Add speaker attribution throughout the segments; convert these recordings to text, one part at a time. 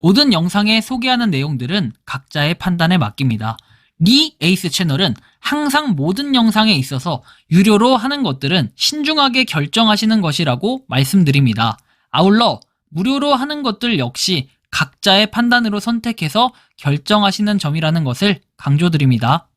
Speaker 1: 모든 영상에 소개하는 내용들은 각자의 판단에 맡깁니다. 리 에이스 채널은 항상 모든 영상에 있어서 유료로 하는 것들은 신중하게 결정하시는 것이라고 말씀드립니다. 아울러 무료로 하는 것들 역시 각자의 판단으로 선택해서 결정하시는 점이라는 것을 강조드립니다.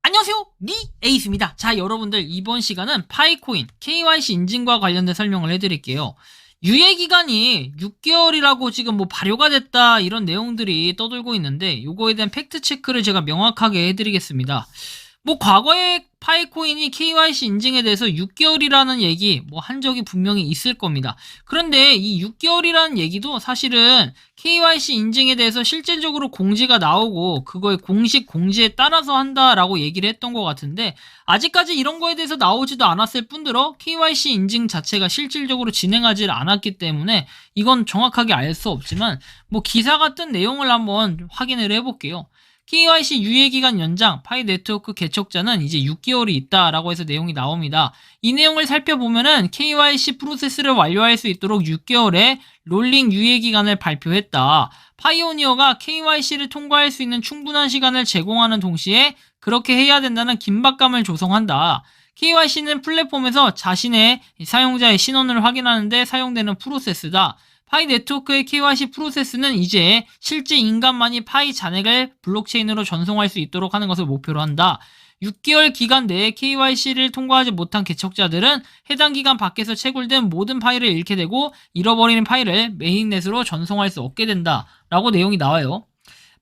Speaker 1: 안녕하세요, 리 에이스입니다. 자, 여러분들 이번 시간은 파이코인 KYC 인증과 관련된 설명을 해드릴게요. 유예기간이 6개월이라고 지금 뭐 발효가 됐다 이런 내용들이 떠돌고 있는데 요거에 대한 팩트체크를 제가 명확하게 해드리겠습니다. 뭐 과거에 파이코인이 KYC 인증에 대해서 6개월이라는 얘기 뭐 한 적이 분명히 있을 겁니다. 그런데 이 6개월이라는 얘기도 사실은 KYC 인증에 대해서 실질적으로 공지가 나오고 그거의 공식 공지에 따라서 한다라고 얘기를 했던 것 같은데 아직까지 이런 거에 대해서 나오지도 않았을 뿐더러 KYC 인증 자체가 실질적으로 진행하지 않았기 때문에 이건 정확하게 알 수 없지만 뭐 기사 같은 내용을 한번 확인을 해볼게요. KYC 유예기간 연장 파이 네트워크 개척자는 이제 6개월이 있다라고 해서 내용이 나옵니다. 이 내용을 살펴보면은 KYC 프로세스를 완료할 수 있도록 6개월의 롤링 유예기간을 발표했다. 파이오니어가 KYC를 통과할 수 있는 충분한 시간을 제공하는 동시에 그렇게 해야 된다는 긴박감을 조성한다. KYC는 플랫폼에서 자신의 사용자의 신원을 확인하는데 사용되는 프로세스다. 파이 네트워크의 KYC 프로세스는 이제 실제 인간만이 파이 잔액을 블록체인으로 전송할 수 있도록 하는 것을 목표로 한다. 6개월 기간 내에 KYC를 통과하지 못한 개척자들은 해당 기간 밖에서 채굴된 모든 파일을 잃게 되고 잃어버리는 파일을 메인넷으로 전송할 수 없게 된다 라고 내용이 나와요.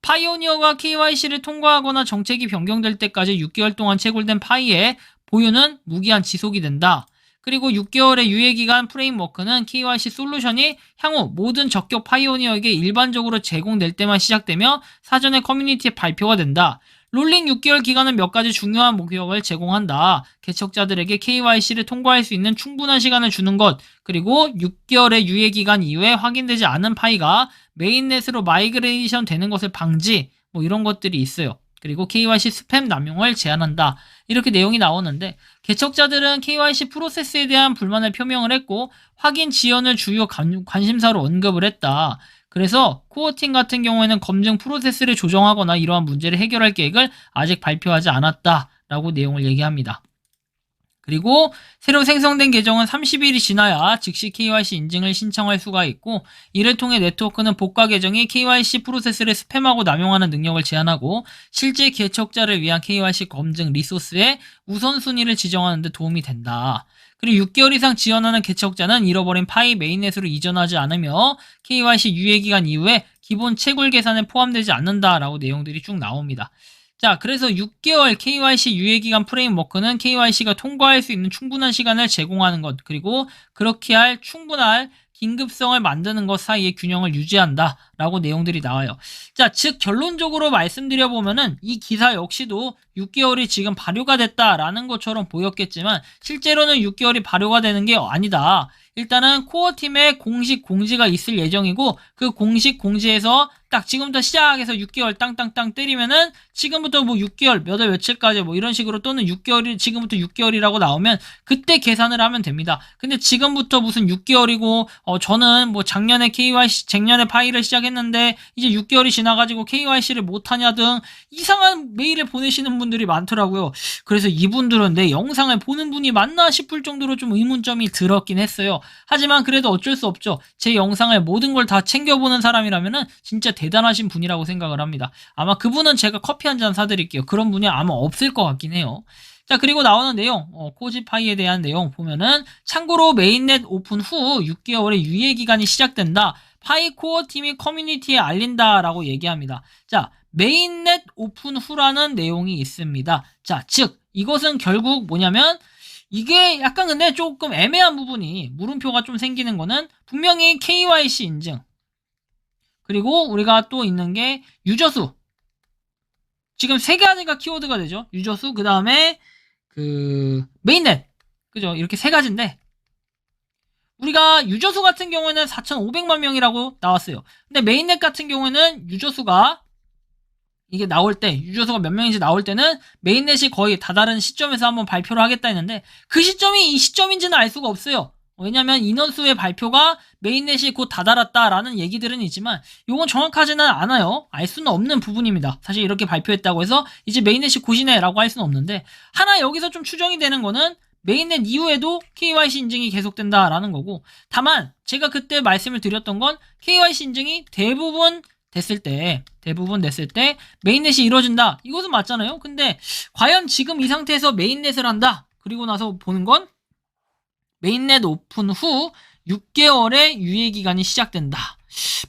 Speaker 1: 파이오니어가 KYC를 통과하거나 정책이 변경될 때까지 6개월 동안 채굴된 파이의 보유는 무기한 지속이 된다. 그리고 6개월의 유예기간 프레임워크는 KYC 솔루션이 향후 모든 적격 파이오니어에게 일반적으로 제공될 때만 시작되며 사전에 커뮤니티에 발표가 된다. 롤링 6개월 기간은 몇 가지 중요한 목적을 제공한다. 개척자들에게 KYC를 통과할 수 있는 충분한 시간을 주는 것, 그리고 6개월의 유예기간 이후에 확인되지 않은 파이가 메인넷으로 마이그레이션 되는 것을 방지, 뭐 이런 것들이 있어요. 그리고 KYC 스팸 남용을 제한한다. 이렇게 내용이 나오는데 개척자들은 KYC 프로세스에 대한 불만을 표명을 했고 확인 지연을 주요 관심사로 언급을 했다. 그래서 코어팀 같은 경우에는 검증 프로세스를 조정하거나 이러한 문제를 해결할 계획을 아직 발표하지 않았다라고 내용을 얘기합니다. 그리고 새로 생성된 계정은 30일이 지나야 즉시 KYC 인증을 신청할 수가 있고 이를 통해 네트워크는 복가 계정이 KYC 프로세스를 스팸하고 남용하는 능력을 제한하고 실제 개척자를 위한 KYC 검증 리소스의 우선순위를 지정하는 데 도움이 된다. 그리고 6개월 이상 지원하는 개척자는 잃어버린 파이 메인넷으로 이전하지 않으며 KYC 유예기간 이후에 기본 채굴 계산에 포함되지 않는다라고 내용들이 쭉 나옵니다. 자, 그래서 6개월 KYC 유예기간 프레임워크는 KYC가 통과할 수 있는 충분한 시간을 제공하는 것, 그리고 그렇게 할 충분할 긴급성을 만드는 것 사이의 균형을 유지한다 라고 내용들이 나와요. 자, 즉 결론적으로 말씀드려보면은 이 기사 역시도 6개월이 지금 발효가 됐다라는 것처럼 보였겠지만 실제로는 6개월이 발효가 되는 게 아니다. 일단은 코어팀에 공식 공지가 있을 예정이고 그 공식 공지에서 딱 지금부터 시작해서 6개월 땅땅땅 때리면은 지금부터 뭐 6개월 몇 월 며칠까지 뭐 이런 식으로 또는 6개월이 지금부터 6개월이라고 나오면 그때 계산을 하면 됩니다. 근데 지금부터 무슨 6개월이고 저는 뭐 작년에 파일을 시작했는데 이제 6개월이 지나가지고 KYC를 못하냐 등 이상한 메일을 보내시는 분들이 많더라고요. 그래서 이분들은 내 영상을 보는 분이 맞나 싶을 정도로 좀 의문점이 들었긴 했어요. 하지만 그래도 어쩔 수 없죠. 제 영상을 모든 걸 다 챙겨보는 사람이라면은 진짜 대단하신 분이라고 생각을 합니다. 아마 그분은 제가 커피 한 잔 사드릴게요. 그런 분이 아마 없을 것 같긴 해요. 자, 그리고 나오는 내용, 코지파이에 대한 내용 보면은 참고로 메인넷 오픈 후 6개월의 유예기간이 시작된다. 파이 코어 팀이 커뮤니티에 알린다라고 얘기합니다. 자, 메인넷 오픈 후라는 내용이 있습니다. 자, 즉 이것은 결국 뭐냐면 이게 약간 근데 조금 애매한 부분이 물음표가 좀 생기는 거는 분명히 KYC 인증 그리고 우리가 또 있는 게 유저수 지금 세 가지가 키워드가 되죠. 유저수 그 다음에 그 메인넷 그죠? 이렇게 세 가지인데 우리가 유저수 같은 경우에는 4,500만 명이라고 나왔어요. 근데 메인넷 같은 경우에는 유저수가 이게 나올 때 유저수가 몇 명인지 나올 때는 메인넷이 거의 다다른 시점에서 한번 발표를 하겠다 했는데 그 시점이 이 시점인지는 알 수가 없어요. 왜냐면 인원수의 발표가 메인넷이 곧 다다랐다라는 얘기들은 있지만 이건 정확하지는 않아요. 알 수는 없는 부분입니다. 사실 이렇게 발표했다고 해서 이제 메인넷이 곧이네 라고 할 수는 없는데, 하나 여기서 좀 추정이 되는 거는 메인넷 이후에도 KYC 인증이 계속된다라는 거고, 다만 제가 그때 말씀을 드렸던 건 KYC 인증이 대부분 됐을 때 메인넷이 이루어진다, 이것은 맞잖아요. 근데 과연 지금 이 상태에서 메인넷을 한다 그리고 나서 보는 건 메인넷 오픈 후 6개월의 유예기간이 시작된다.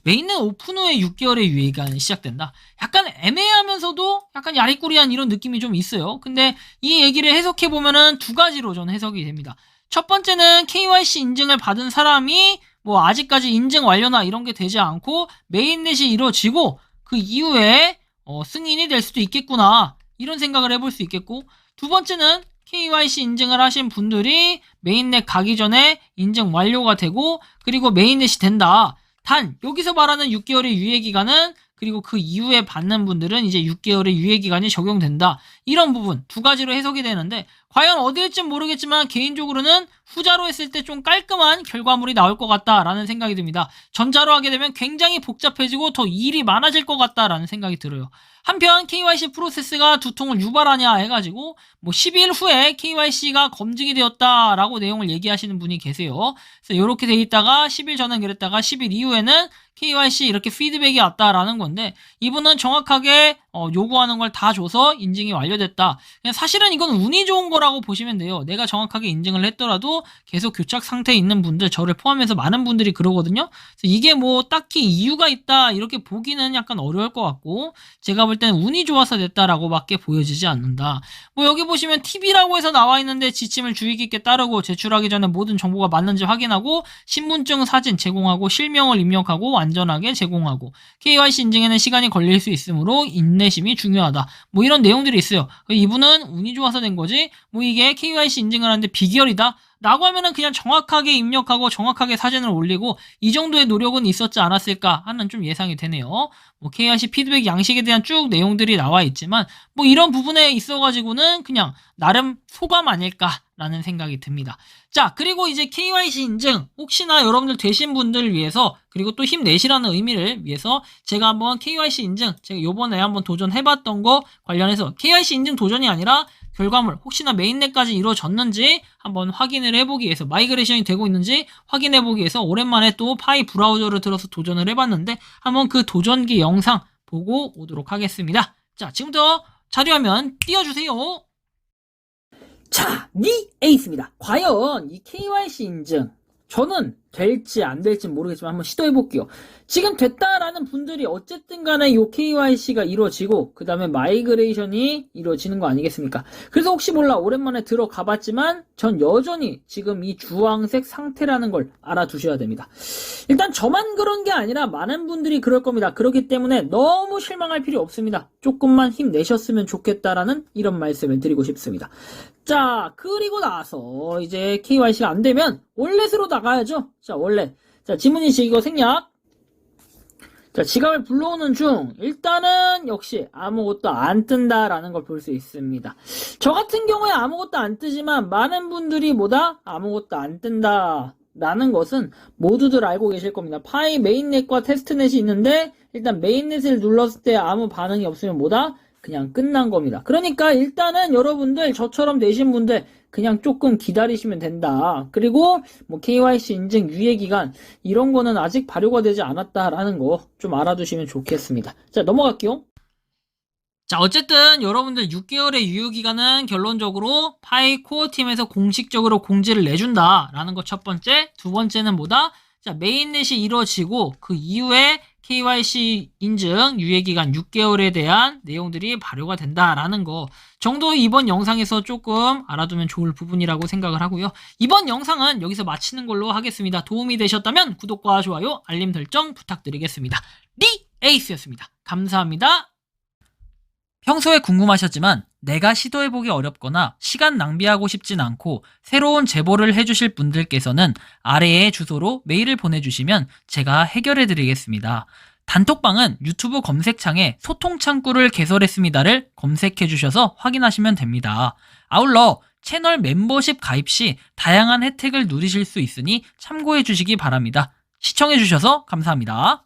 Speaker 1: 메인넷 오픈 후에 6개월의 유예기간이 시작된다. 약간 애매하면서도 약간 야리꾸리한 이런 느낌이 좀 있어요. 근데 이 얘기를 해석해보면은 두 가지로 저는 해석이 됩니다. 첫 번째는 KYC 인증을 받은 사람이 뭐 아직까지 인증 완료나 이런 게 되지 않고 메인넷이 이루어지고 그 이후에 승인이 될 수도 있겠구나, 이런 생각을 해볼 수 있겠고, 두 번째는 KYC 인증을 하신 분들이 메인넷 가기 전에 인증 완료가 되고 그리고 메인넷이 된다. 단 여기서 말하는 6개월의 유예기간은, 그리고 그 이후에 받는 분들은 이제 6개월의 유예기간이 적용된다. 이런 부분 두 가지로 해석이 되는데, 과연 어디일진 모르겠지만 개인적으로는 후자로 했을 때 좀 깔끔한 결과물이 나올 것 같다라는 생각이 듭니다. 전자로 하게 되면 굉장히 복잡해지고 더 일이 많아질 것 같다라는 생각이 들어요. 한편 KYC 프로세스가 두통을 유발하냐 해가지고 뭐 10일 후에 KYC가 검증이 되었다라고 내용을 얘기하시는 분이 계세요. 그래서 이렇게 돼 있다가 10일 전엔 그랬다가 10일 이후에는 KYC 이렇게 피드백이 왔다라는 건데, 이분은 정확하게 요구하는 걸 다 줘서 인증이 완료됐다. 그냥 사실은 이건 운이 좋은 거라고 보시면 돼요. 내가 정확하게 인증을 했더라도 계속 교착 상태에 있는 분들, 저를 포함해서 많은 분들이 그러거든요. 그래서 이게 뭐 딱히 이유가 있다 이렇게 보기는 약간 어려울 것 같고, 제가 볼 때는 운이 좋아서 됐다라고 밖에 보여지지 않는다. 뭐 여기 보시면 TV라고 해서 나와 있는데 지침을 주의 깊게 따르고 제출하기 전에 모든 정보가 맞는지 확인하고 신분증 사진 제공하고 실명을 입력하고 안전하게 제공하고 KYC 인증에는 시간이 걸릴 수 있으므로 인내심이 중요하다. 뭐 이런 내용들이 있어요. 이분은 운이 좋아서 된 거지 뭐 이게 KYC 인증을 하는데 비결이다 라고 하면은 그냥 정확하게 입력하고 정확하게 사진을 올리고 이 정도의 노력은 있었지 않았을까 하는 좀 예상이 되네요. 뭐 KYC 피드백 양식에 대한 쭉 내용들이 나와 있지만 뭐 이런 부분에 있어가지고는 그냥 나름 소감 아닐까라는 생각이 듭니다. 자, 그리고 이제 KYC 인증 혹시나 여러분들 되신 분들을 위해서, 그리고 또 힘내시라는 의미를 위해서 제가 한번 KYC 인증, 제가 요번에 한번 도전해봤던 거 관련해서 KYC 인증 도전이 아니라 결과물 혹시나 메인넷까지 이루어졌는지 한번 확인을 해보기 위해서, 마이그레이션이 되고 있는지 확인해보기 위해서 오랜만에 또 파이 브라우저를 들어서 도전을 해봤는데 한번 그 도전기 영상 보고 오도록 하겠습니다. 자, 지금부터 자료화면 띄워주세요. 자, 에이스입니다. 과연 이 KYC 인증 저는 될지 안 될지 모르겠지만 한번 시도해볼게요. 지금 됐다라는 분들이 어쨌든 간에 이 KYC가 이루어지고 그 다음에 마이그레이션이 이루어지는 거 아니겠습니까? 그래서 혹시 몰라 오랜만에 들어가 봤지만 전 여전히 지금 이 주황색 상태라는 걸 알아두셔야 됩니다. 일단 저만 그런 게 아니라 많은 분들이 그럴 겁니다. 그렇기 때문에 너무 실망할 필요 없습니다. 조금만 힘내셨으면 좋겠다라는 이런 말씀을 드리고 싶습니다. 자, 그리고 나서 이제 KYC가 안 되면 월렛으로 나가야죠. 자, 월렛. 자, 지문인식 이거 생략. 자, 지갑을 불러오는 중 일단은 역시 아무것도 안 뜬다라는 걸 볼 수 있습니다. 저 같은 경우에 아무것도 안 뜨지만 많은 분들이 뭐다? 아무것도 안 뜬다라는 것은 모두들 알고 계실 겁니다. 파이 메인넷과 테스트넷이 있는데 일단 메인넷을 눌렀을 때 아무 반응이 없으면 뭐다? 그냥 끝난 겁니다. 그러니까 일단은 여러분들 저처럼 되신 분들 그냥 조금 기다리시면 된다. 그리고 뭐 KYC 인증 유예기간 이런 거는 아직 발효가 되지 않았다라는 거 좀 알아두시면 좋겠습니다. 자, 넘어갈게요. 자, 어쨌든 여러분들 6개월의 유효기간은 결론적으로 파이 코어 팀에서 공식적으로 공지를 내준다라는 거 첫 번째. 두 번째는 뭐다? 자, 메인넷이 이루어지고 그 이후에 KYC 인증 유예기간 6개월에 대한 내용들이 발효가 된다라는 거 정도 이번 영상에서 조금 알아두면 좋을 부분이라고 생각을 하고요. 이번 영상은 여기서 마치는 걸로 하겠습니다. 도움이 되셨다면 구독과 좋아요, 알림 설정 부탁드리겠습니다. 에이스였습니다. 감사합니다. 평소에 궁금하셨지만 내가 시도해보기 어렵거나 시간 낭비하고 싶진 않고 새로운 제보를 해주실 분들께서는 아래의 주소로 메일을 보내주시면 제가 해결해드리겠습니다. 단톡방은 유튜브 검색창에 소통창구를 개설했습니다를 검색해주셔서 확인하시면 됩니다. 아울러 채널 멤버십 가입 시 다양한 혜택을 누리실 수 있으니 참고해 주시기 바랍니다. 시청해 주셔서 감사합니다.